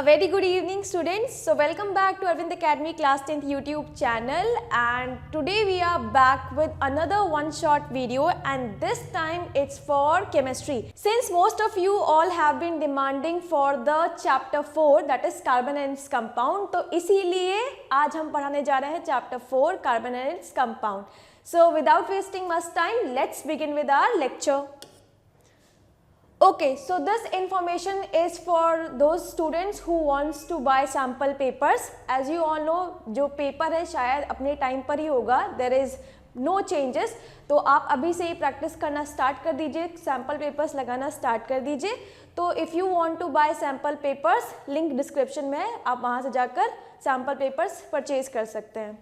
A very good evening students. So welcome back to Arvind Academy Class 10th YouTube channel, and today we are back with another one shot video, and this time it's for chemistry. Since most of you all have been demanding for the chapter 4 that is carbon and its compound, तो इसीलिए आज हम पढ़ाने जा रहे हैं chapter 4 carbon and its compound. So without wasting much time, let's begin with our lecture. Okay, so this information is for those students who wants to buy sample papers. As you all know, जो paper है शायद अपने time पर ही होगा. There is no changes. तो आप अभी से ही प्रैक्टिस करना स्टार्ट कर दीजिए, सैम्पल पेपर्स लगाना स्टार्ट कर दीजिए. तो if you want to buy sample papers, link description में है, आप वहाँ से जाकर सैम्पल पेपर्स परचेज कर सकते हैं.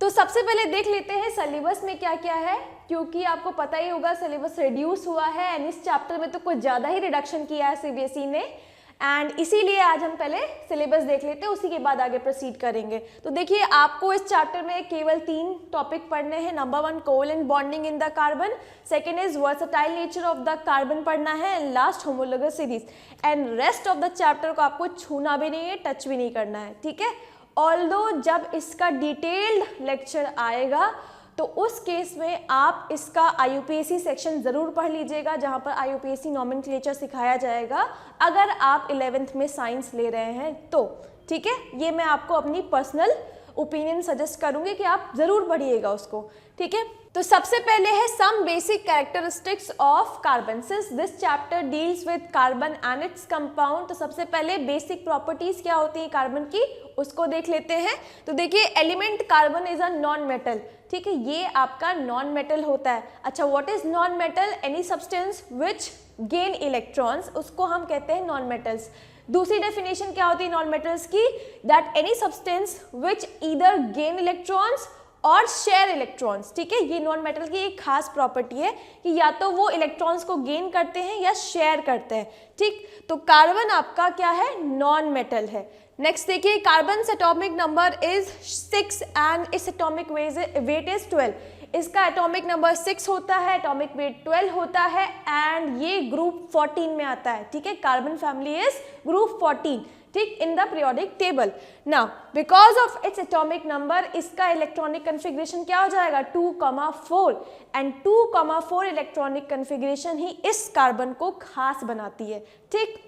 तो सबसे पहले देख लेते हैं सिलेबस में क्या क्या है, क्योंकि आपको पता ही होगा सिलेबस रिड्यूस हुआ है एंड इस चैप्टर में तो कुछ ज़्यादा ही रिडक्शन किया है सीबीएसई ने, एंड इसीलिए आज हम पहले सिलेबस देख लेते हैं, उसी के बाद आगे प्रोसीड करेंगे. तो देखिए, आपको इस चैप्टर में केवल 3 टॉपिक पढ़ने हैं. Number 1 covalent bonding in the carbon, second is versatile nature of the carbon पढ़ना है, and last homologous series. And rest of the chapter को आपको छूना भी नहीं है, टच भी नहीं करना है, ठीक है. ऑल्दो जब इसका डिटेल्ड लेक्चर आएगा तो उस केस में आप इसका IUPAC सेक्शन ज़रूर पढ़ लीजिएगा, जहाँ पर IUPAC नॉमेनक्लेचर सिखाया जाएगा अगर आप 11th में साइंस ले रहे हैं तो, ठीक है. ये मैं आपको अपनी पर्सनल ओपिनियन सजेस्ट करूँगी कि आप ज़रूर पढ़िएगा उसको, ठीक है. तो सबसे पहले है some basic characteristics of carbon. Since this chapter deals with carbon and its compound, तो सबसे पहले बेसिक प्रॉपर्टीज क्या होती हैं कार्बन की, उसको देख लेते हैं. तो देखिए, element carbon is a non metal, ठीक है, ये आपका नॉन मेटल होता है. अच्छा, what is non metal? Any substance which gain electrons, उसको हम कहते हैं नॉन मेटल्स. दूसरी डेफिनेशन क्या होती है नॉन मेटल्स की? That any substance which either gain electrons और शेयर इलेक्ट्रॉन्स, ठीक है. ये नॉन मेटल की एक खास प्रॉपर्टी है कि या तो वो इलेक्ट्रॉन्स को गेन करते हैं या शेयर करते हैं, ठीक. तो कार्बन आपका क्या है? नॉन मेटल है. नेक्स्ट देखिए, carbon atomic number is 6 and इस एटॉमिक वेट इज 12. इसका एटॉमिक नंबर 6 होता है, एटॉमिक वेट 12 होता है, एंड ये ग्रुप 14 में आता है, ठीक है. कार्बन फैमिली इज ग्रुप 14, ठीक, in the periodic table. Now because of its atomic number इसका इलेक्ट्रॉनिक कन्फिग्रेशन क्या हो जाएगा? 2,4, एंड 2,4 इलेक्ट्रॉनिक कन्फिग्रेशन ही इस कार्बन को खास बनाती है, ठीक.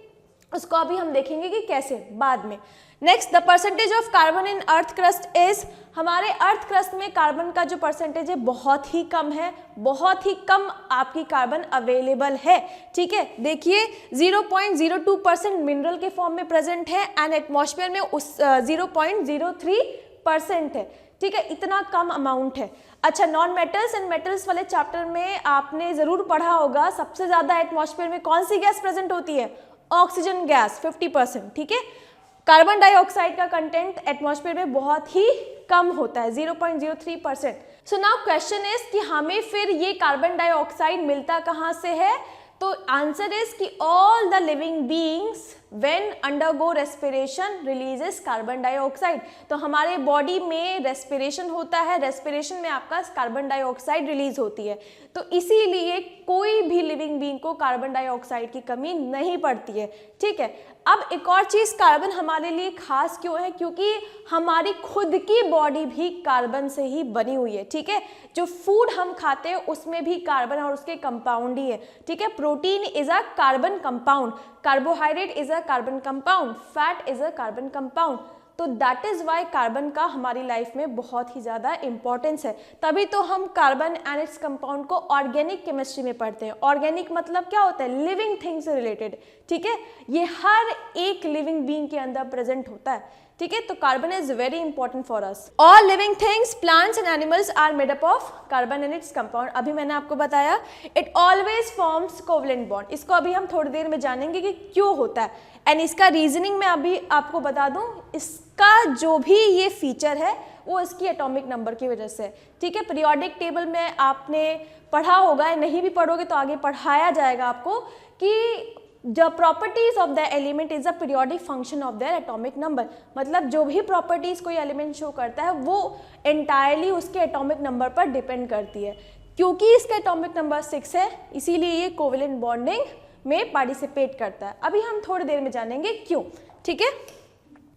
उसको अभी हम देखेंगे कि कैसे, बाद में. Next, the percentage of carbon in earth crust is, हमारे अर्थ क्रस्ट में कार्बन का जो परसेंटेज है बहुत ही कम है, बहुत ही कम आपकी कार्बन अवेलेबल है, ठीक है. देखिए, 0.02% मिनरल के फॉर्म में प्रेजेंट है एंड एटमॉस्फेयर में उस 0.03% है, ठीक है. इतना कम अमाउंट है. अच्छा, नॉन मेटल्स एंड मेटल्स वाले चैप्टर में आपने ज़रूर पढ़ा होगा सबसे ज़्यादा एटमॉस्फेयर में कौन सी गैस प्रेजेंट होती है? ऑक्सीजन गैस 50%, ठीक है. कार्बन डाइऑक्साइड का कंटेंट एटमॉस्फेयर में बहुत ही कम होता है, 0.03%. सो नाउ क्वेश्चन इज कि हमें फिर ये कार्बन डाइऑक्साइड मिलता कहाँ से है? तो आंसर इज कि all the living beings when undergo respiration releases carbon dioxide. तो हमारे बॉडी में रेस्पिरेशन होता है, रेस्पिरेशन में आपका कार्बन डाइऑक्साइड रिलीज होती है. तो इसीलिए कोई भी लिविंग बीइंग को कार्बन डाइऑक्साइड की कमी नहीं पड़ती है, ठीक है. अब एक और चीज़, कार्बन हमारे लिए खास क्यों है? क्योंकि हमारी खुद की बॉडी भी कार्बन से ही बनी हुई है, ठीक है. जो फूड हम खाते हैं उसमें भी कार्बन और उसके कंपाउंड ही है, ठीक है. Protein is a carbon compound, carbohydrate is a carbon compound, fat is a carbon compound. तो दैट इज वाई कार्बन का हमारी लाइफ में बहुत ही ज़्यादा इंपॉर्टेंस है. तभी तो हम कार्बन एंड इट्स कंपाउंड को ऑर्गेनिक केमिस्ट्री में पढ़ते हैं. ऑर्गेनिक मतलब क्या होता है? लिविंग थिंग से रिलेटेड, ठीक है. ये हर एक लिविंग बीइंग के अंदर प्रेजेंट होता है, ठीक है. तो carbon is very important for us. All living things, plants and animals are made up of carbon and its compound. अभी मैंने आपको बताया it always forms covalent bond. इसको अभी हम थोड़ी देर में जानेंगे कि क्यों होता है, एंड इसका रीजनिंग मैं अभी आपको बता दूं. इसका जो भी ये फीचर है वो इसकी एटॉमिक नंबर की वजह से, ठीक है. पीरियोडिक टेबल में आपने पढ़ा होगा, नहीं भी पढ़ोगे तो आगे पढ़ाया जाएगा आपको कि the properties of the element is a periodic function of their atomic number. मतलब जो भी प्रॉपर्टीज कोई एलिमेंट शो करता है वो एंटायरली उसके एटॉमिक नंबर पर डिपेंड करती है. क्योंकि इसका एटॉमिक नंबर 6 है, इसीलिए ये कोवलेंट बॉन्डिंग में पार्टिसिपेट करता है। अभी हम थोड़ी देर में जानेंगे क्यों, ठीक है।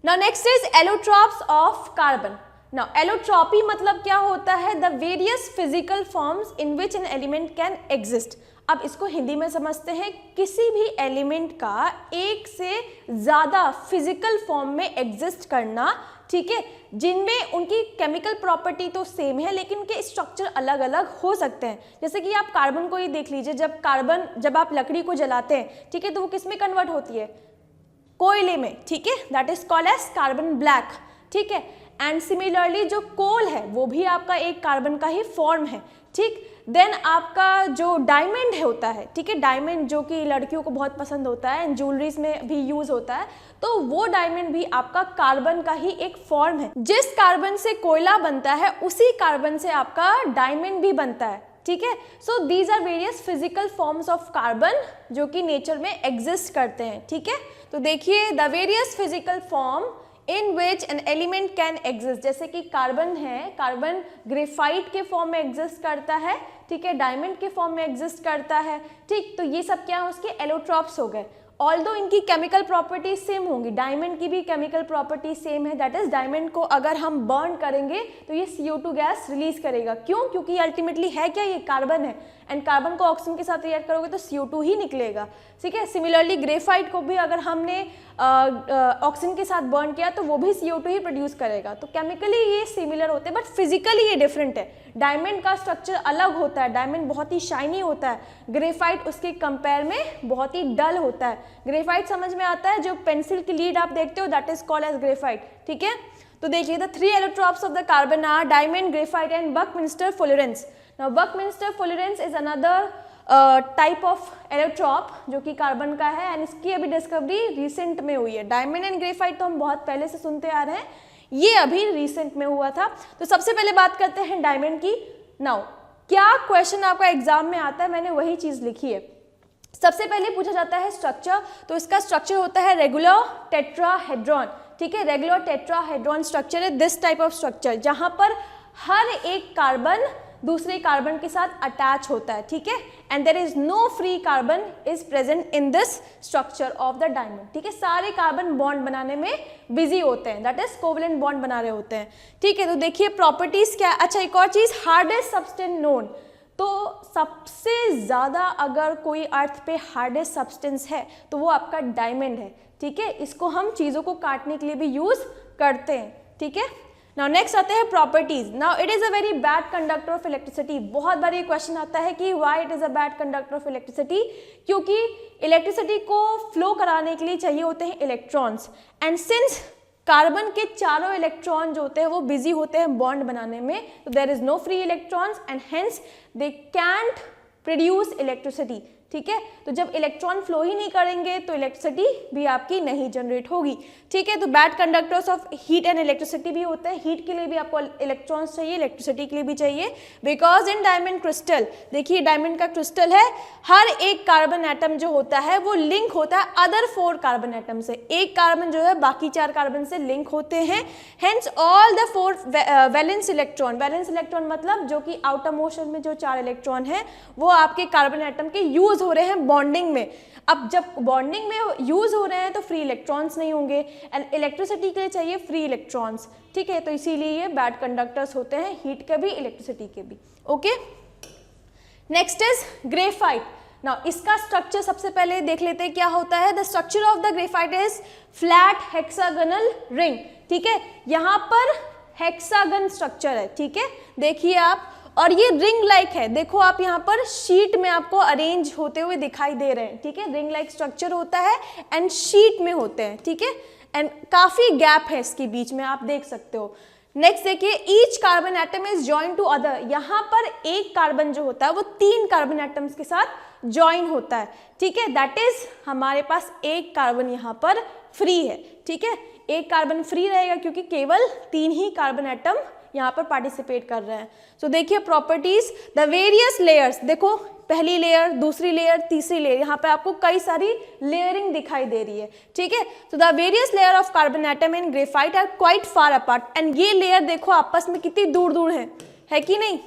Now next is allotropes of carbon. Now allotropy मतलब क्या होता है? The various physical forms in which an element can exist. अब इसको हिंदी में समझते हैं, किसी भी एलिमेंट का एक से ज़्यादा फिजिकल फॉर्म में एग्जिस्ट करना, ठीक है, जिनमें उनकी केमिकल प्रॉपर्टी तो सेम है लेकिन उनके स्ट्रक्चर अलग अलग हो सकते हैं। जैसे कि आप कार्बन को ही देख लीजिए, जब आप लकड़ी को जलाते हैं, ठीक है, तो वो किस में कन्वर्ट होती है? कोयले में, ठीक है, that is called as carbon black, ठीक है। एंड सिमिलरली जो कोल है वो भी आपका एक कार्बन का ही फॉर्म है, ठीक। देन आपका जो डायमंड होता है, ठीक है, डायमंड जो कि लड़कियों को बहुत पसंद होता है एंड ज्वेलरीज में भी यूज होता है, तो वो डायमंड भी आपका कार्बन का ही एक फॉर्म है। जिस कार्बन से कोयला बनता है उसी कार्बन से आपका डायमंड भी बनता है, ठीक है। So these are various physical forms of carbon जो कि नेचर में एग्जिस्ट करते हैं, ठीक है। तो देखिए, the various physical form in which an element can exist, जैसे कि कार्बन है, कार्बन ग्रेफाइट के फॉर्म में एग्जिस्ट करता है, ठीक है, डायमंड के फॉर्म में एग्जिस्ट करता है, ठीक। तो ये सब क्या है? उसके एलोट्रॉप्स हो गए। ऑल्दो इनकी केमिकल प्रॉपर्टी सेम होंगी, डायमंड की भी केमिकल प्रॉपर्टी सेम है, दैट इज डायमंड को अगर हम बर्न करेंगे तो ये CO2 गैस रिलीज करेगा। क्यों? क्योंकि अल्टीमेटली है क्या? ये कार्बन है एंड कार्बन को ऑक्सीजन के साथ रिएक्ट करोगे तो CO2 ही निकलेगा, ठीक है। सिमिलरली ग्रेफाइट को भी अगर हमने ऑक्सीजन के साथ बर्न किया तो वो भी CO2 ही प्रोड्यूस करेगा। तो केमिकली ये सिमिलर होते हैं बट फिजिकली ये डिफरेंट है। डायमंड का स्ट्रक्चर अलग होता है, डायमंड बहुत ही शाइनी होता है, ग्रेफाइट उसके कंपेयर में बहुत ही डल होता है। ग्रेफाइट समझ में आता है, जो पेंसिल की लीड आप देखते हो that is called as graphite, ठीक है। तो देखिए, the 3 allotropes of the carbon are diamond, graphite and buckminster fullerenes. Now buckminster fullerenes is another type of allotrope जो कि कार्बन का है एंड इसकी अभी डिस्कवरी रिसेंट में हुई है। डायमंड एंड ग्रेफाइट तो हम बहुत पहले से सुनते आ रहे हैं, ये अभी रिसेंट में हुआ था। तो सबसे पहले बात करते हैं डायमंड की। नाउ क्या क्वेश्चन आपका एग्जाम में आता है, मैंने वही चीज लिखी है। सबसे पहले पूछा जाता है स्ट्रक्चर, तो इसका स्ट्रक्चर होता है रेगुलर टेट्राहेड्रॉन, ठीक है। रेगुलर टेट्राहेड्रॉन स्ट्रक्चर है दिस टाइप ऑफ स्ट्रक्चर, जहां पर हर एक कार्बन दूसरे कार्बन के साथ अटैच होता है, ठीक है। And there is no free carbon is present in this structure of the diamond, ठीक है। सारे कार्बन बॉन्ड बनाने में बिजी होते हैं, दैट इज कोवलेंट बॉन्ड बना रहे होते हैं, ठीक है। तो देखिए प्रॉपर्टीज क्या। अच्छा, एक और चीज, हार्डेस्ट सब्सटेंस नोन। तो सबसे ज्यादा अगर कोई अर्थ पे हार्डेस्ट सब्सटेंस है तो वो आपका डायमंड है, ठीक है। इसको हम चीजों को काटने के लिए भी यूज करते हैं, ठीक है। नाउ नेक्स्ट आते हैं properties. Now it is a very bad conductor of electricity. बहुत बार ये क्वेश्चन आता है कि why it is a bad conductor of electricity, क्योंकि इलेक्ट्रिसिटी को फ्लो कराने के लिए चाहिए होते हैं इलेक्ट्रॉन्स एंड सिंस कार्बन के चारों इलेक्ट्रॉन जो होते हैं वो बिजी होते हैं बॉन्ड बनाने में, तो there is no free electrons and hence they can't produce electricity, ठीक है। तो जब इलेक्ट्रॉन फ्लो ही नहीं करेंगे तो इलेक्ट्रिसिटी भी आपकी नहीं जनरेट होगी, ठीक है। तो bad conductors of heat and electricity भी होते हैं। हीट के लिए भी आपको इलेक्ट्रॉन्स चाहिए, इलेक्ट्रिसिटी के लिए भी चाहिए, बिकॉज इन डायमंड क्रिस्टल, देखिए डायमंड का क्रिस्टल है, हर एक कार्बन एटम जो होता है वो लिंक होता है अदर 4 कार्बन एटम से। एक कार्बन जो है बाकी 4 कार्बन से लिंक होते हैं, hence all the 4 valence electron, valence electron मतलब जो कि आउटर मोशन में जो 4 इलेक्ट्रॉन है वो आपके कार्बन एटम के यूज हो रहे हैं बॉन्डिंग में। अब जब बॉन्डिंग में यूज हो रहे हैं तो फ्री इलेक्ट्रॉन्स नहीं होंगे एंड इलेक्ट्रिसिटी के लिए चाहिए फ्री इलेक्ट्रॉन्स, ठीक है। तो इसीलिए ये बैड कंडक्टर्स होते हैं, हीट के भी इलेक्ट्रिसिटी के भी, okay. Next is graphite. Now इसका स्ट्रक्चर सबसे पहले देख लेते हैं क्या होता है। The structure of the graphite is flat hexagonal ring, ठीक है। यहाँ पर हेक्सागन स्ट्रक्चर है, ठीक है, देखिए आप, और ये रिंग लाइक है, देखो आप यहाँ पर शीट में आपको अरेंज होते हुए दिखाई दे रहे हैं, ठीक है। रिंग लाइक स्ट्रक्चर होता है एंड शीट में होते हैं, ठीक है, एंड काफी गैप है इसके बीच में, आप देख सकते हो। नेक्स्ट देखिए, each carbon atom is join to other, यहाँ पर एक कार्बन जो होता है वो 3 कार्बन एटम्स के साथ ज्वाइन होता है, ठीक है। दैट इज हमारे पास एक कार्बन यहाँ पर फ्री है, ठीक है। एक कार्बन फ्री रहेगा क्योंकि केवल 3 ही कार्बन एटम यहाँ पर पार्टिसिपेट कर रहे हैं। सो देखिए प्रॉपर्टीज, द वेरियस लेयर्स, देखो पहली लेयर, दूसरी लेयर, तीसरी लेयर, यहाँ पे आपको कई सारी लेयरिंग दिखाई दे रही है, ठीक है। तो the various layer of carbon atom in graphite are quite far apart, and ये लेयर देखो आपस में कितनी दूर दूर है कि नहीं,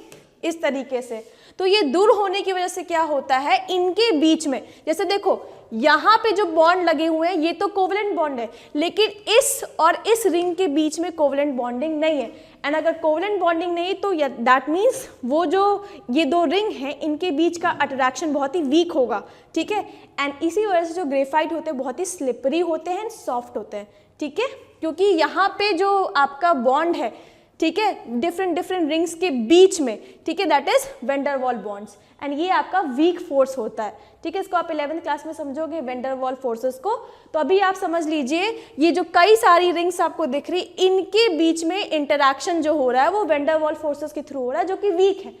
इस तरीके से। तो ये दूर होने की वजह से क्या होता है, इनके बीच में, जैसे देखो यहाँ पे जो बॉन्ड लगे हुए हैं ये तो कोवलेंट बॉन्ड है, लेकिन इस और इस रिंग के बीच में कोवलेंट बॉन्डिंग नहीं है। एंड अगर कोवलेंट बॉन्डिंग नहीं तो दैट मीन्स वो जो ये दो रिंग हैं इनके बीच का अट्रैक्शन बहुत ही वीक होगा, ठीक है। एंड इसी वजह से जो ग्रेफाइट होते हैं बहुत ही स्लिपरी होते हैं, सॉफ्ट होते हैं, ठीक है, क्योंकि यहाँ पे जो आपका बॉन्ड है, ठीक है, डिफरेंट रिंग्स के बीच में, ठीक है, दैट इज वैन डर वाल बॉन्ड्स। एंड ये आपका वीक फोर्स होता है, ठीक है। इसको आप 11th क्लास में समझोगे वैन डर वाल फोर्सेस को। तो अभी आप समझ लीजिए ये जो कई सारी रिंग्स आपको दिख रही, इनके बीच में इंटरैक्शन जो हो रहा है वो वैन डर वाल फोर्सेस के थ्रू हो रहा है, जो कि वीक है।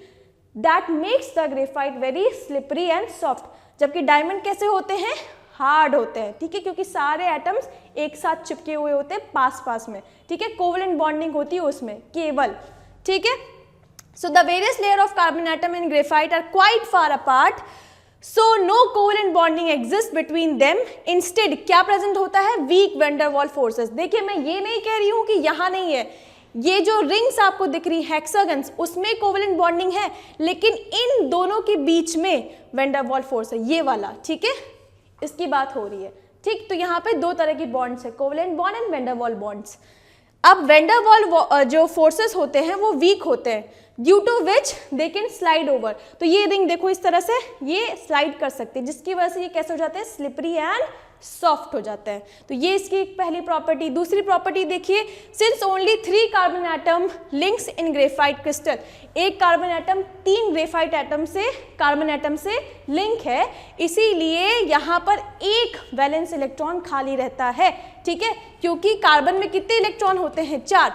That makes the graphite very slippery and soft. जबकि डायमंड कैसे होते हैं, हार्ड होते हैं, ठीक है, क्योंकि सारे एटम्स एक साथ चिपके हुए होते हैं पास में, ठीक है, कोवलेंट बॉन्डिंग होती है उसमें केवल, ठीक है। So the various layer of carbon atom in graphite are quite far apart, so no covalent bonding exists between them. Instead क्या प्रेजेंट होता है, weak van der Waals forces। देखिए मैं ये नहीं कह रही हूँ कि यहाँ नहीं है, ये जो रिंग्स आपको दिख रही हेक्सागन्स उसमें कोवलेंट बॉन्डिंग है, लेकिन इन दोनों के बीच में वैन डर वाल फोर्स है, ये वाला, ठीक है, इसकी बात हो रही है, ठीक। तो यहाँ पे दो तरह की बॉन्ड्स है, covalent bond and van der वाल बॉन्ड्स। अब वैन डर वाल जो फोर्सेस होते हैं वो वीक होते हैं, due to which they can slide over. तो ये रिंग देखो इस तरह से ये स्लाइड कर सकते हैं, जिसकी वजह से ये कैसे हो जाते हैं, स्लिपरी एंड सॉफ्ट हो जाते हैं। तो ये इसकी पहली प्रॉपर्टी। दूसरी प्रॉपर्टी देखिए, since only 3 carbon atom links in graphite crystal, एक कार्बन एटम 3 ग्रेफाइट एटम से कार्बन एटम से लिंक है, इसीलिए यहाँ पर एक वैलेंस इलेक्ट्रॉन खाली रहता है, ठीक है, क्योंकि कार्बन में कितने इलेक्ट्रॉन होते हैं, 4।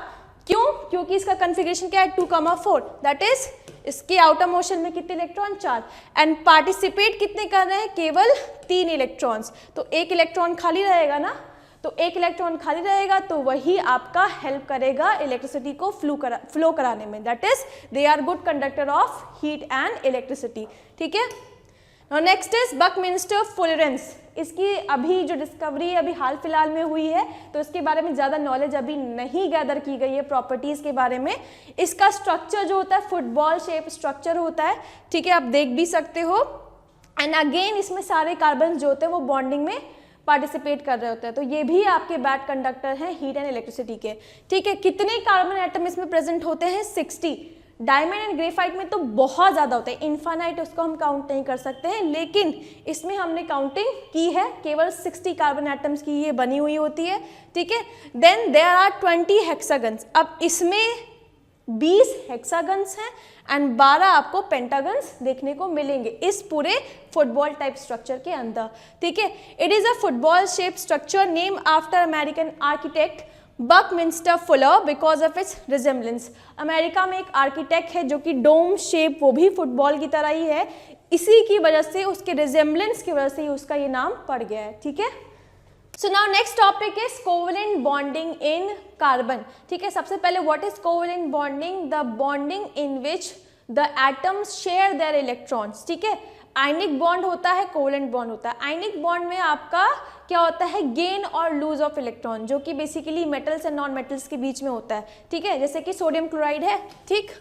क्यों, क्योंकि इसका कन्फिगरेशन क्या है, 2,4, दैट इज इसके आउटर मोशन में कितने इलेक्ट्रॉन, 4। एंड पार्टिसिपेट कितने कर रहे हैं, केवल 3 इलेक्ट्रॉन्स। तो एक इलेक्ट्रॉन खाली रहेगा ना, तो एक इलेक्ट्रॉन खाली रहेगा तो वही आपका हेल्प करेगा इलेक्ट्रिसिटी को फ्लो कराने में, that is they are good conductor of heat and electricity, ठीक है। Next is buckminster fullerenes. इसकी अभी जो डिस्कवरी अभी हाल फिलहाल में हुई है, तो इसके बारे में ज़्यादा नॉलेज अभी नहीं गैदर की गई है प्रॉपर्टीज़ के बारे में। इसका स्ट्रक्चर जो होता है फुटबॉल शेप स्ट्रक्चर होता है, ठीक है, आप देख भी सकते हो। एंड अगेन इसमें सारे कार्बन जो होते हैं वो बॉन्डिंग में पार्टिसिपेट कर रहे होते हैं, तो ये भी आपके बैड कंडक्टर हैं हीट एंड इलेक्ट्रिसिटी के, ठीक है। कितने कार्बन एटम इसमें प्रेजेंट होते हैं, 60। डायमंड एंड ग्रेफाइट में तो बहुत ज़्यादा होता है, इन्फानाइट, उसको हम काउंट नहीं कर सकते हैं, लेकिन इसमें हमने काउंटिंग की है, केवल 60 कार्बन एटम्स की ये बनी हुई होती है, ठीक है। Then there are 20 hexagons. अब इसमें 20 हेक्सागन्स हैं एंड 12 आपको पेंटागन्स देखने को मिलेंगे इस पूरे फुटबॉल टाइप स्ट्रक्चर के अंदर, ठीक है। It is a football shape structure name after American architect Buckminster Fuller because of its resemblance. America में एक आर्किटेक्ट है जो कि डोम शेप, वो भी फुटबॉल की तरह ही है, इसी की वजह से, उसके रिजेम्बलेंस की वजह से उसका ये नाम पड़ गया है, ठीक है। So now next topic is covalent bonding in carbon, ठीक है। सबसे पहले what is covalent bonding, the bonding in which the atoms share their electrons, ठीक है। आयनिक बॉन्ड होता है, कोवलेंट बॉन्ड होता है। आयनिक बॉन्ड में आपका क्या होता है, गेन और लूज ऑफ इलेक्ट्रॉन, जो कि basically metals and non metals के बीच में होता है, ठीक है। जैसे कि सोडियम क्लोराइड है, ठीक,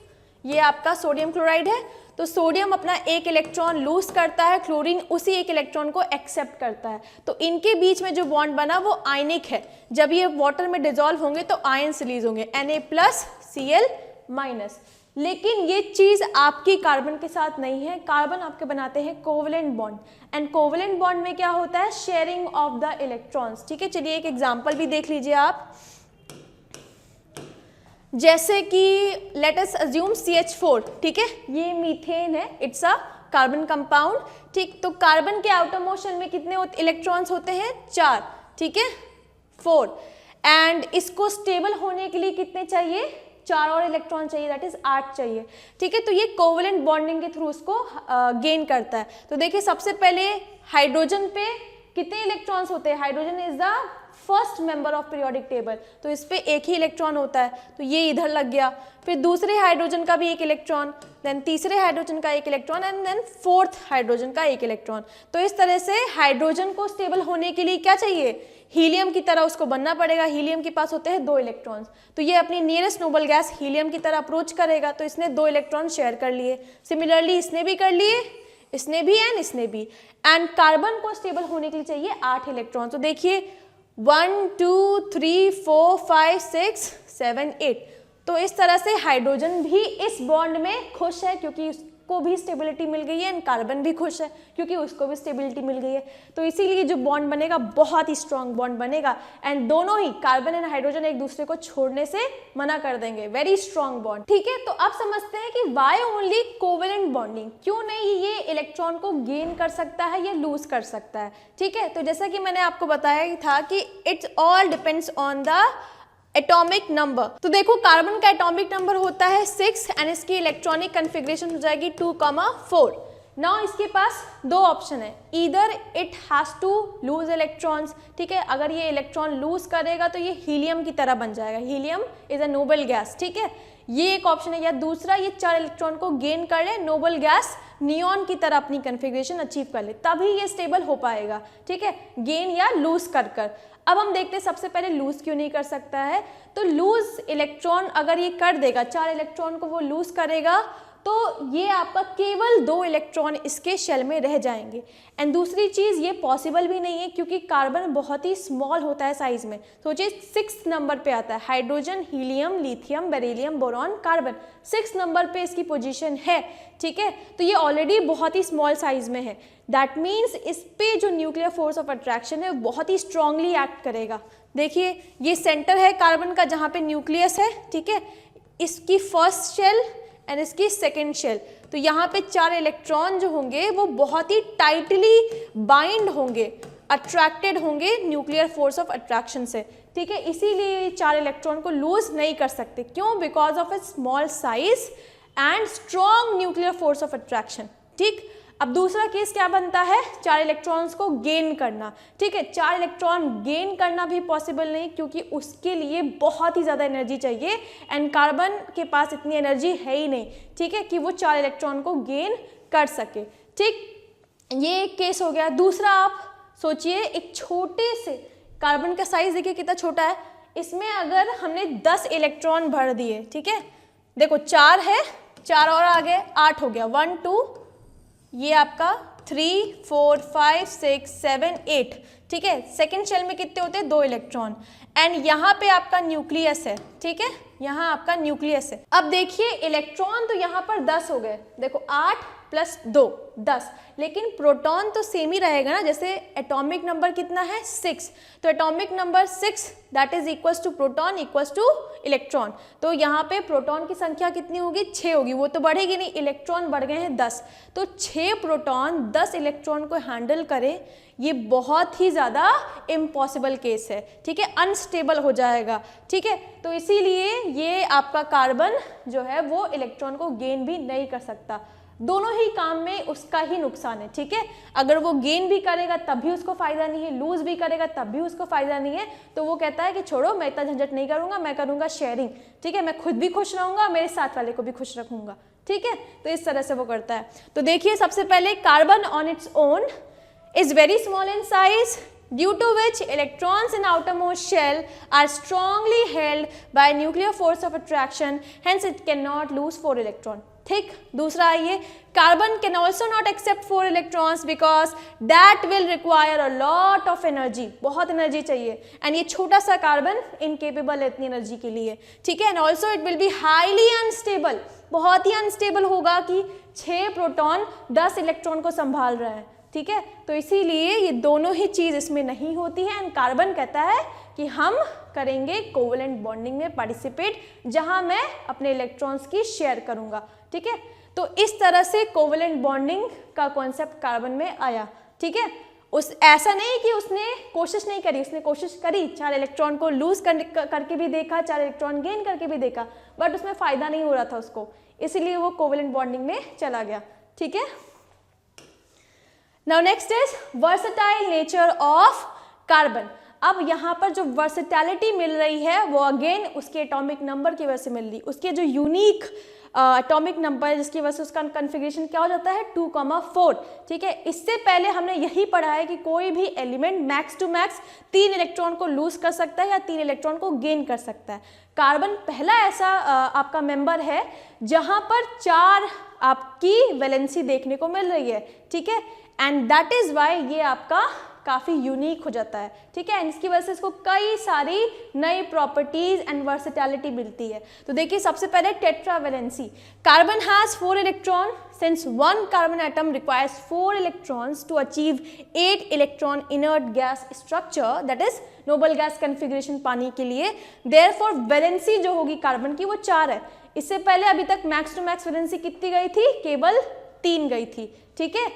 ये आपका सोडियम क्लोराइड है, तो सोडियम अपना एक इलेक्ट्रॉन लूज करता है, क्लोरीन उसी एक इलेक्ट्रॉन को एक्सेप्ट करता है, तो इनके बीच में जो बॉन्ड बना वो आयनिक है। जब ये वाटर में डिजॉल्व होंगे तो आयन्स रिलीज होंगे, Na+Cl-। लेकिन ये चीज़ आपकी कार्बन के साथ नहीं है, कार्बन आपके बनाते हैं covalent bond, and covalent bond में क्या होता है, शेयरिंग ऑफ द इलेक्ट्रॉन्स, ठीक है। चलिए एक एग्जांपल भी देख लीजिए आप, जैसे कि लेट अस अज्यूम CH4, ठीक है, ये मीथेन है, इट्स अ कार्बन कंपाउंड, ठीक। तो कार्बन के आउटर मोशन में कितने इलेक्ट्रॉन्स होते हैं, 4, ठीक है, 4। एंड इसको स्टेबल होने के लिए कितने चाहिए, 4 और इलेक्ट्रॉन चाहिए, दैट इज 8 चाहिए, ठीक है। तो ये कोवलेंट बॉन्डिंग के थ्रू उसको गेन करता है। तो देखिए सबसे पहले हाइड्रोजन पे कितने इलेक्ट्रॉन्स होते हैं, hydrogen is the first member of periodic table, तो इस पे एक ही इलेक्ट्रॉन होता है, तो ये इधर लग गया। फिर दूसरे हाइड्रोजन का भी एक इलेक्ट्रॉन, देन तीसरे हाइड्रोजन का एक electron, and then fourth hydrogen का एक इलेक्ट्रॉन। तो इस तरह से हाइड्रोजन को स्टेबल होने के लिए क्या चाहिए, हीलियम की तरह उसको बनना पड़ेगा। हीलियम के पास होते हैं 2 इलेक्ट्रॉन्स, तो ये अपनी नियरेस्ट नोबल गैस हीलियम की तरह अप्रोच करेगा, तो इसने 2 इलेक्ट्रॉन शेयर कर लिए। सिमिलरली इसने भी कर लिए, इसने भी एंड इसने भी। एंड कार्बन को स्टेबल होने के लिए चाहिए 8 इलेक्ट्रॉन। तो देखिए 1 2 3 4 5 6 7 8। तो इस तरह से हाइड्रोजन भी इस बॉन्ड में खुश है क्योंकि उसको भी स्टेबिलिटी मिल गई है, एंड कार्बन भी खुश है क्योंकि उसको भी स्टेबिलिटी मिल गई है। तो इसीलिए जो बॉन्ड बनेगा बहुत ही स्ट्रॉन्ग बॉन्ड बनेगा, एंड दोनों ही कार्बन एंड हाइड्रोजन एक दूसरे को छोड़ने से मना कर देंगे। Very strong bond. ठीक है, तो अब समझते हैं कि वाई ओनली कोवेलेंट बॉन्डिंग, क्यों नहीं ये इलेक्ट्रॉन को गेन कर सकता है या लूज कर सकता है। ठीक है, तो जैसा कि मैंने आपको बताया था कि it's all depends on the atomic number. तो देखो कार्बन का एटॉमिक नंबर होता है 6 एंड इसकी इलेक्ट्रॉनिक कन्फिग्रेशन हो जाएगी 2,4। नाउ इसके पास 2 ऑप्शन है, either it has to lose electrons. ठीक है, अगर ये इलेक्ट्रॉन लूज करेगा तो ये हीलियम की तरह बन जाएगा। Helium is a noble gas. ठीक है, ये एक ऑप्शन है, या दूसरा ये 4 इलेक्ट्रॉन को गेन कर ले, नोबल गैस नियॉन की तरह अपनी कन्फिग्रेशन अचीव कर ले, तभी ये स्टेबल हो पाएगा। ठीक है, गेन या लूज कर। अब हम देखते हैं सबसे पहले लूज क्यों नहीं कर सकता है। तो लूज इलेक्ट्रॉन अगर ये कर देगा, 4 इलेक्ट्रॉन को वो लूज करेगा, तो ये आपका केवल 2 इलेक्ट्रॉन इसके शेल में रह जाएंगे। एंड दूसरी चीज़ ये पॉसिबल भी नहीं है क्योंकि कार्बन बहुत ही स्मॉल होता है साइज में। सोचिए 6 नंबर पे आता है, hydrogen, helium, lithium, beryllium, boron, carbon 6 number पे इसकी पोजीशन है। ठीक है, तो ये ऑलरेडी बहुत ही स्मॉल साइज में है। दैट मीन्स इस पे जो न्यूक्लियर फोर्स ऑफ अट्रैक्शन है बहुत ही स्ट्रांगली एक्ट करेगा। देखिए ये सेंटर है कार्बन का जहाँ पे न्यूक्लियस है। ठीक है, इसकी फर्स्ट शेल एंड इसकी सेकेंड शेल, तो यहाँ पे 4 इलेक्ट्रॉन जो होंगे वो बहुत ही टाइटली बाइंड होंगे, अट्रैक्टेड होंगे न्यूक्लियर फोर्स ऑफ अट्रैक्शन से। ठीक है, इसीलिए 4 इलेक्ट्रॉन को लूज नहीं कर सकते। क्यों? Because of A small size and strong nuclear force of attraction. ठीक, अब दूसरा केस क्या बनता है, 4 इलेक्ट्रॉन्स को गेन करना। ठीक है, 4 इलेक्ट्रॉन गेन करना भी पॉसिबल नहीं क्योंकि उसके लिए बहुत ही ज़्यादा एनर्जी चाहिए, एंड कार्बन के पास इतनी एनर्जी है ही नहीं। ठीक है, कि वो 4 इलेक्ट्रॉन को गेन कर सके। ठीक, ये एक केस हो गया। दूसरा आप सोचिए एक छोटे से कार्बन का साइज देखिए कितना छोटा है, इसमें अगर हमने 10 इलेक्ट्रॉन भर दिए, ठीक है, देखो 4 है, 4 और आगे 8 हो गया, 1 2, ये आपका 3 4 5 6 7 8। ठीक है, सेकेंड शेल में कितने होते हैं, 2 इलेक्ट्रॉन, एंड यहाँ पे आपका न्यूक्लियस है। ठीक है, यहाँ आपका न्यूक्लियस है। अब देखिए इलेक्ट्रॉन तो यहाँ पर 10 हो गए, देखो 8 + 2 10, लेकिन प्रोटॉन तो सेम ही रहेगा ना। जैसे एटॉमिक नंबर कितना है 6, तो atomic number 6 that is equals to proton equals to electron. तो यहाँ पे प्रोटॉन की संख्या कितनी होगी, 6 होगी, वो तो बढ़ेगी नहीं, इलेक्ट्रॉन बढ़ गए हैं 10, तो 6 प्रोटॉन 10 इलेक्ट्रॉन को हैंडल करें, ये बहुत ही ज़्यादा इम्पॉसिबल केस है। ठीक है, अनस्टेबल हो जाएगा। ठीक है, तो इसीलिए ये आपका कार्बन जो है वो इलेक्ट्रॉन को गेन भी नहीं कर सकता। दोनों ही काम में उसका ही नुकसान है। ठीक है, अगर वो गेन भी करेगा तब भी उसको फायदा नहीं है, लूज भी करेगा तब भी उसको फायदा नहीं है, तो वो कहता है कि छोड़ो मैं इतना झंझट नहीं करूंगा, मैं करूंगा शेयरिंग। ठीक है, मैं खुद भी खुश रहूंगा, मेरे साथ वाले को भी खुश रखूंगा। ठीक है, तो इस तरह से वो करता है। तो देखिए सबसे पहले carbon on its own is very small in size, due to which electrons in outermost shell are strongly held by nuclear force of attraction, hence it cannot lose 4 electron. ठीक, दूसरा आइए, carbon can also not accept 4 electrons because that will require a lot of energy, बहुत energy चाहिए, एंड ये छोटा सा carbon incapable है इतनी एनर्जी के लिए। ठीक है, and also it will be highly unstable, बहुत ही अनस्टेबल होगा कि 6 प्रोटॉन 10 इलेक्ट्रॉन को संभाल रहे हैं। ठीक है, तो इसीलिए ये दोनों ही चीज़ इसमें नहीं होती है, एंड कार्बन कहता है कि हम करेंगे कोवेलेंट बॉन्डिंग में पार्टिसिपेट, जहां मैं अपने इलेक्ट्रॉन्स की शेयर करूंगा। ठीक है, तो इस तरह से कोवेलेंट बॉन्डिंग का कॉन्सेप्ट कार्बन में आया। ठीक है, उस ऐसा नहीं कि उसने कोशिश नहीं करी, उसने कोशिश करी, 4 इलेक्ट्रॉन को लूज करके भी देखा, 4 इलेक्ट्रॉन गेन करके भी देखा, बट उसमें फ़ायदा नहीं हो रहा था उसको, इसीलिए वो कोवेलेंट बॉन्डिंग में चला गया। ठीक है, now next is versatile nature of carbon. अब यहाँ पर जो वर्सेटैलिटी मिल रही है वो अगेन उसके एटॉमिक नंबर की वजह से मिल रही, उसके जो यूनिक एटॉमिक नंबर जिसकी वजह से उसका कन्फिग्रेशन क्या हो जाता है 2,4। ठीक है, इससे पहले हमने यही पढ़ा है कि कोई भी element max to max 3 electron को लूज कर सकता है या 3 इलेक्ट्रॉन को गेन कर सकता है। कार्बन पहला ऐसा आपका मेंबर है जहां पर 4 आपकी वैलेंसी देखने को मिल रही है। ठीक है, एंड दैट इज वाई ये आपका काफ़ी यूनिक हो जाता है। ठीक है, एंड इसकी वजह से इसको कई सारी नई प्रॉपर्टीज एंड वर्सेटैलिटी मिलती है। तो देखिए सबसे पहले tetravalency, carbon has 4 electron since 1 carbon atom requires 4 electrons to achieve 8 electron inert gas structure, that is noble gas configuration पाने के लिए। देयरफॉर वैलेंसी जो होगी कार्बन की वो 4 है। इससे पहले अभी तक मैक्स टू मैक्स वैलेंसी कितनी गई थी, केवल 3 गई थी। ठीक है,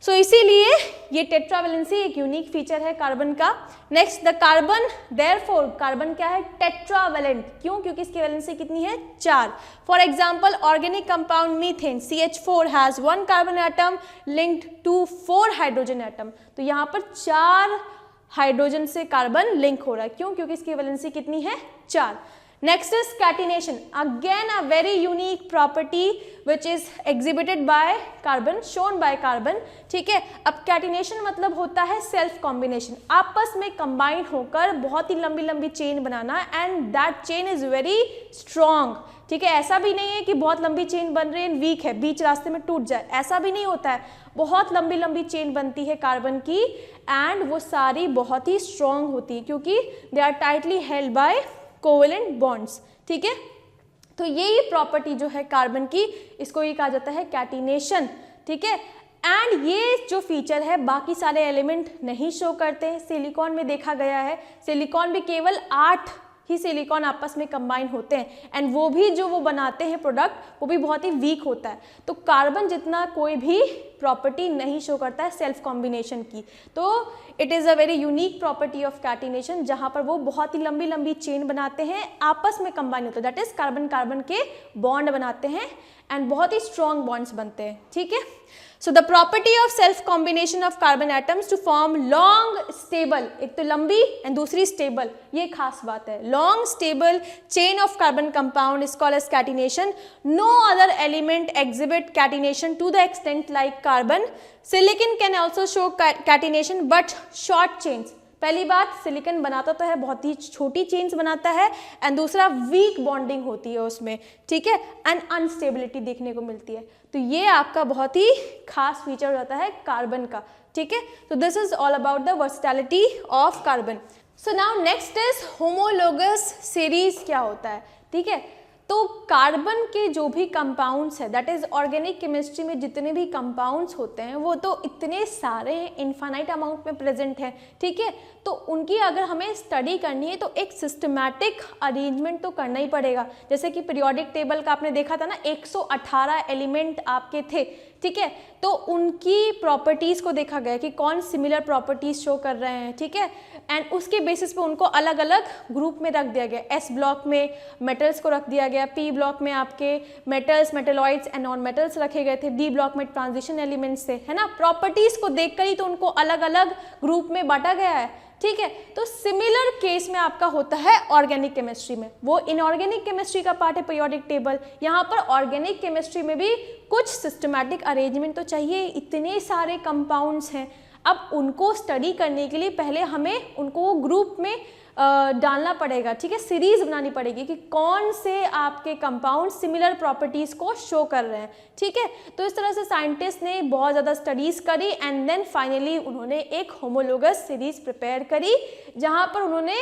सो इसीलिए ये टेट्रावैलेंसी एक यूनिक फीचर है कार्बन का। Next the carbon, therefore carbon क्या है, टेट्रावैलेंट। क्यों, क्योंकि इसकी वैलेंसी कितनी है 4। For example organic compound methane CH4 has 1 carbon atom linked to 4 hydrogen atom. तो यहाँ पर 4 हाइड्रोजन से कार्बन लिंक हो रहा है। क्यों, क्योंकि इसकी वैलेंसी कितनी है 4। Next is catenation, again a very unique property which is exhibited by carbon, shown by carbon। ठीक है, अब catenation मतलब होता है सेल्फ कॉम्बिनेशन, आपस में कंबाइन होकर बहुत ही लंबी लंबी chain banana, and that chain is very strong. ठीक है, ऐसा भी नहीं है कि बहुत लंबी चेन बन रही है वीक है, बीच रास्ते में टूट जाए, ऐसा भी नहीं होता है। बहुत लंबी लंबी चेन बनती है कार्बन की, एंड वो सारी बहुत ही स्ट्रॉन्ग होती है क्योंकि they are tightly held by covalent bonds. ठीक है, तो यही प्रॉपर्टी जो है कार्बन की, इसको ये कहा जाता है कैटिनेशन। ठीक है, एंड ये जो फीचर है बाकी सारे एलिमेंट नहीं शो करते हैं। सिलिकॉन में देखा गया है, सिलिकॉन भी केवल 8 ही सिलिकॉन आपस में कंबाइन होते हैं, एंड वो भी जो वो बनाते हैं प्रोडक्ट वो भी बहुत ही वीक होता है। तो कार्बन जितना कोई भी प्रॉपर्टी नहीं शो करता है सेल्फ कॉम्बिनेशन की। तो it is a very unique property of catenation, जहाँ पर वो बहुत ही लंबी लंबी चेन बनाते हैं, आपस में कंबाइन होते हैं, दैट इज कार्बन कार्बन के बॉन्ड बनाते हैं, एंड बहुत ही स्ट्रॉन्ग बॉन्ड्स बनते हैं। ठीक है, so the property of self combination of carbon atoms to form long stable, एक तो लंबी एंड दूसरी स्टेबल, ये खास बात है। Long stable chain of carbon compound is called as catenation. No other element exhibit catenation to the extent like carbon. Silicon can also show catenation but short chains. पहली बात, सिलिकॉन बनाता तो है, बहुत ही छोटी चेन्स बनाता है, एंड दूसरा वीक बॉन्डिंग होती है उसमें। ठीक है, एंड अनस्टेबिलिटी देखने को मिलती है। तो ये आपका बहुत ही खास फीचर होता है कार्बन का। ठीक है, तो this is all about the versatility of carbon. So now next is homologous series क्या होता है। ठीक है, तो कार्बन के जो भी कंपाउंड्स है, दैट इज ऑर्गेनिक केमिस्ट्री में जितने भी कंपाउंड्स होते हैं वो तो इतने सारे हैं, इनफाइनाइट अमाउंट में प्रेजेंट है। ठीक है, तो उनकी अगर हमें स्टडी करनी है तो एक सिस्टमैटिक अरेंजमेंट तो करना ही पड़ेगा। जैसे कि पीरियोडिक टेबल का आपने देखा था ना, 118 एलिमेंट आपके थे। ठीक है, तो उनकी प्रॉपर्टीज़ को देखा गया कि कौन सिमिलर प्रॉपर्टीज़ शो कर रहे हैं। ठीक है, एंड उसके बेसिस पे उनको अलग अलग ग्रुप में रख दिया गया। एस ब्लॉक में मेटल्स को रख दिया गया, पी ब्लॉक में आपके metals, metalloids and non metals रखे गए थे, डी ब्लॉक में ट्रांजिशन एलिमेंट्स थे, है ना। प्रॉपर्टीज़ को देखकर ही तो उनको अलग अलग ग्रुप में बांटा गया है। ठीक है, तो सिमिलर केस में आपका होता है ऑर्गेनिक केमिस्ट्री में, वो इनऑर्गेनिक केमिस्ट्री का पार्ट है पीरियोडिक टेबल। यहाँ पर ऑर्गेनिक केमिस्ट्री में भी कुछ सिस्टमैटिक अरेंजमेंट तो चाहिए, इतने सारे कंपाउंड्स हैं। अब उनको स्टडी करने के लिए पहले हमें उनको ग्रुप में डालना पड़ेगा। ठीक है, सीरीज बनानी पड़ेगी कि कौन से आपके कंपाउंड सिमिलर प्रॉपर्टीज को शो कर रहे हैं। ठीक है, तो इस तरह से साइंटिस्ट ने बहुत ज़्यादा स्टडीज करी, एंड देन फाइनली उन्होंने एक होमोलोगस सीरीज प्रिपेयर करी, जहाँ पर उन्होंने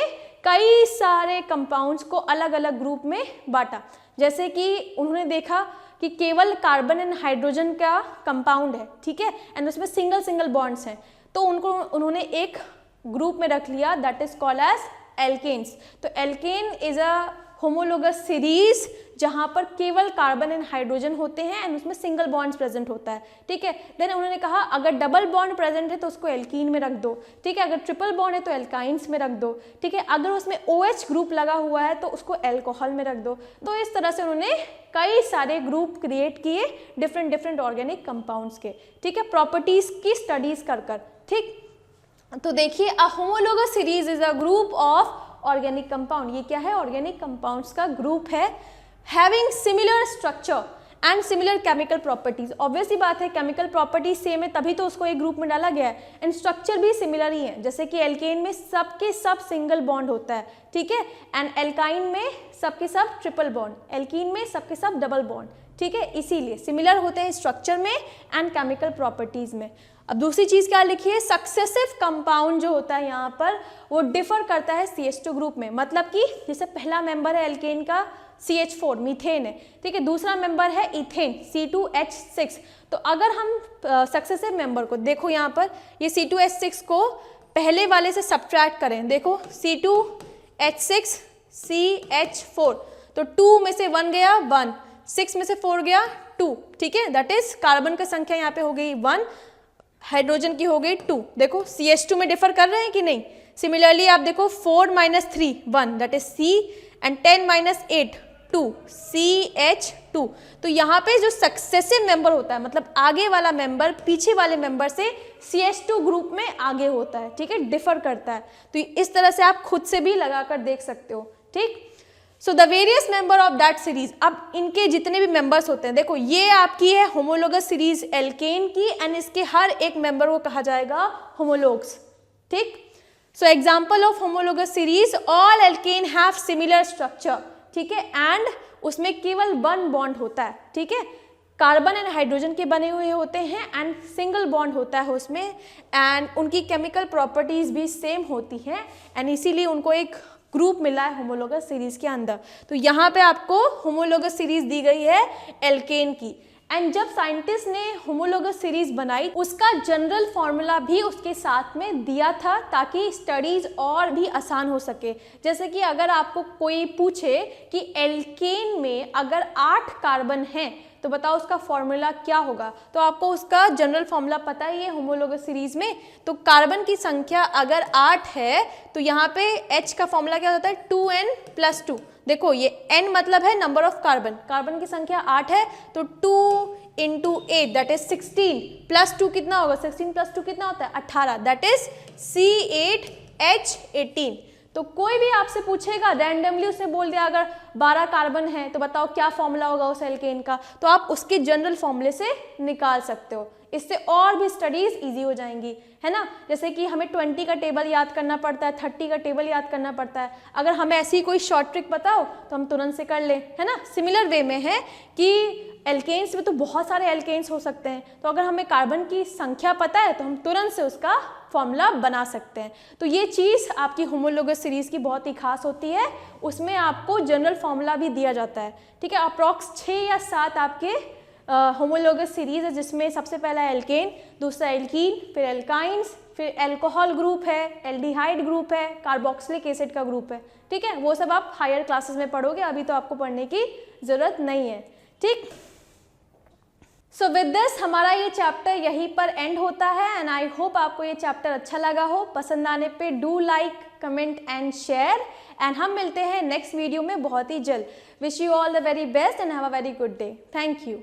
कई सारे कंपाउंड्स को अलग अलग ग्रुप में बांटा। जैसे कि उन्होंने देखा कि केवल कार्बन एंड हाइड्रोजन का कंपाउंड है। ठीक है, एंड उसमें सिंगल सिंगल बॉन्ड्स हैं, तो उन्होंने एक ग्रुप में रख लिया, that is called as alkenes. तो alkene is a homologous series जहाँ पर केवल कार्बन एंड हाइड्रोजन होते हैं, एंड उसमें सिंगल बॉन्ड्स प्रेजेंट होता है। ठीक है, देन उन्होंने कहा अगर डबल बॉन्ड प्रेजेंट है तो उसको एल्कीन में रख दो। ठीक है, अगर ट्रिपल बॉन्ड है तो एल्काइंस में रख दो। ठीक है, अगर उसमें OH ग्रुप लगा हुआ है तो उसको एल्कोहल में रख दो। तो इस तरह से उन्होंने कई सारे ग्रुप क्रिएट किए डिफरेंट डिफरेंट ऑर्गेनिक कंपाउंड्स के। ठीक है, प्रॉपर्टीज की स्टडीज कर। ठीक, तो देखिए a homologous series is a group of organic compound, ये क्या है, ऑर्गेनिक कंपाउंड्स का ग्रुप है, having similar structure and similar chemical properties. Obviously बात है, केमिकल प्रॉपर्टीज सेम है तभी तो उसको एक ग्रुप में डाला गया है, एंड स्ट्रक्चर भी सिमिलर ही है, जैसे कि एल्केन में सबके सब सिंगल बॉन्ड होता है, ठीक है, एंड एल्काइन में सबके सब ट्रिपल बॉन्ड, एल्कीन में सबके सब डबल बॉन्ड, ठीक है, इसीलिए सिमिलर होते हैं स्ट्रक्चर में एंड केमिकल प्रॉपर्टीज में। अब दूसरी चीज क्या लिखी है, सक्सेसिव कंपाउंड जो होता है यहाँ पर वो डिफर करता है CH2 ग्रुप में, मतलब कि जैसे पहला मेंबर है एल्केन का CH4 मीथेन है, ठीक है, दूसरा मेंबर है इथेन C2H6। तो अगर हम सक्सेसिव मेंबर को देखो यहाँ पर, ये C2H6 को पहले वाले से सब्ट्रैक्ट करें, देखो C2H6 CH4, तो 2 में से 1 गया 1, 6 में से 4 गया 2, ठीक है, दैट इज कार्बन की संख्या यहाँ पे हो गई 1, हाइड्रोजन की हो गई 2। देखो CH2 में डिफर कर रहे हैं कि नहीं। सिमिलरली आप देखो 4 - 3 1, that is C, and 10 - 8 2 CH2। तो यहाँ पे जो सक्सेसिव मेंबर होता है, मतलब आगे वाला मेंबर पीछे वाले मेंबर से CH2 ग्रुप में आगे होता है, ठीक है, डिफर करता है। तो इस तरह से आप खुद से भी लगाकर देख सकते हो, ठीक। So the various member of that series, अब इनके जितने भी मेंबर्स होते हैं, देखो ये आपकी है होमोलोगस सीरीज एल्केन की, एंड इसके हर एक मेंबर को कहा जाएगा होमोलोग्स, ठीक। So example of homologous series, all alkane have similar structure, ठीक है, एंड उसमें केवल 1 बॉन्ड होता है, ठीक है, कार्बन एंड हाइड्रोजन के बने हुए होते हैं, एंड सिंगल बॉन्ड होता है उसमें, एंड उनकी केमिकल प्रॉपर्टीज भी सेम होती हैं, एंड इसीलिए उनको एक ग्रुप मिला है होमोलोगस सीरीज के अंदर। तो यहाँ पे आपको होमोलोगस सीरीज दी गई है एल्केन की, एंड जब साइंटिस्ट ने होमोलोगस सीरीज बनाई उसका जनरल फॉर्मूला भी उसके साथ में दिया था ताकि स्टडीज और भी आसान हो सके। जैसे कि अगर आपको कोई पूछे कि एल्केन में अगर 8 कार्बन हैं तो बताओ उसका फॉर्मूला क्या होगा, तो आपको उसका जनरल फॉर्मूला पता ही है होमोलोगस सीरीज में। तो कार्बन की संख्या अगर 8 है तो यहाँ पे H का फॉर्मूला क्या होता है 2n+2। देखो ये n मतलब है नंबर ऑफ कार्बन, कार्बन की संख्या 8 है तो 2 × 8 दैट इज 16 +2 कितना होगा, 16 + 2 कितना होता है 18, दैट इज C8H18। तो कोई भी आपसे पूछेगा रैंडमली, उसने बोल दिया अगर 12 कार्बन है तो बताओ क्या फॉर्मूला होगा उस एल्केन का, तो आप उसके जनरल फॉर्मूले से निकाल सकते हो। इससे और भी स्टडीज इजी हो जाएंगी, है ना। जैसे कि हमें 20 का टेबल याद करना पड़ता है, 30 का टेबल याद करना पड़ता है, अगर हमें ऐसी कोई शॉर्ट ट्रिक बताओ तो हम तुरंत से कर लें, है ना। सिमिलर वे में है कि एल्केन्स में तो बहुत सारे एल्केन्स हो सकते हैं, तो अगर हमें कार्बन की संख्या पता है तो हम तुरंत से उसका फॉर्मूला बना सकते हैं। तो ये चीज़ आपकी होमोलोगस सीरीज की बहुत ही खास होती है, उसमें आपको जनरल फॉर्मूला भी दिया जाता है, ठीक है। अप्रॉक्स 6 या 7 आपके होमोलोगस सीरीज है, जिसमें सबसे पहला एल्केन, दूसरा एल्कीन, फिर एल्काइंस, फिर एल्कोहल ग्रुप है, एल्डिहाइड ग्रुप है, कार्बोक्सिलिक एसिड का ग्रुप है, ठीक है। वो सब आप हायर क्लासेस में पढ़ोगे, अभी तो आपको पढ़ने की ज़रूरत नहीं है, ठीक। सो विद दिस हमारा ये चैप्टर यहीं पर एंड होता है, एंड आई होप आपको ये चैप्टर अच्छा लगा हो। पसंद आने पे do like, comment and share, and हम मिलते हैं नेक्स्ट वीडियो में बहुत ही जल्द। Wish you all the very best and have a very good day. Thank you.